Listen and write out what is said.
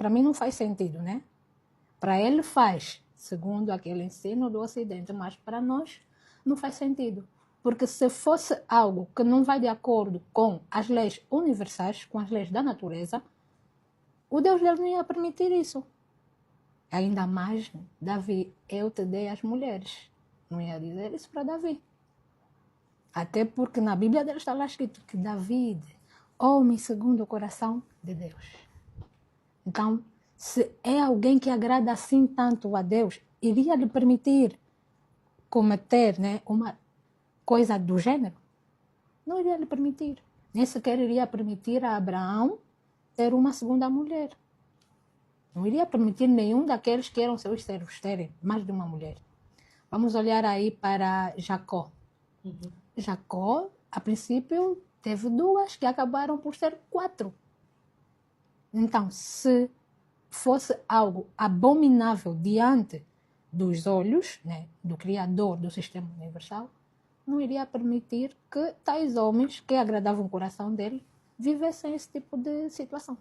para mim não faz sentido, né? Para ele faz, segundo aquele ensino do Ocidente, mas para nós não faz sentido. Porque se fosse algo que não vai de acordo com as leis universais, com as leis da natureza, o Deus dele não ia permitir isso. Ainda mais, Davi, eu te dei as mulheres. Não ia dizer isso para Davi. Até porque na Bíblia dele está lá escrito que Davi, homem segundo o coração de Deus. Então, se é alguém que agrada assim tanto a Deus, iria lhe permitir cometer, né, uma coisa do gênero? Não iria lhe permitir. Nem sequer iria permitir a Abraão ter uma segunda mulher. Não iria permitir nenhum daqueles que eram seus servos terem mais de uma mulher. Vamos olhar aí para Jacó. Jacó, a princípio, teve 2 que acabaram por ser 4. Então, se fosse algo abominável diante dos olhos, né, do Criador do sistema universal, não iria permitir que tais homens que agradavam o coração dele vivessem esse tipo de situação.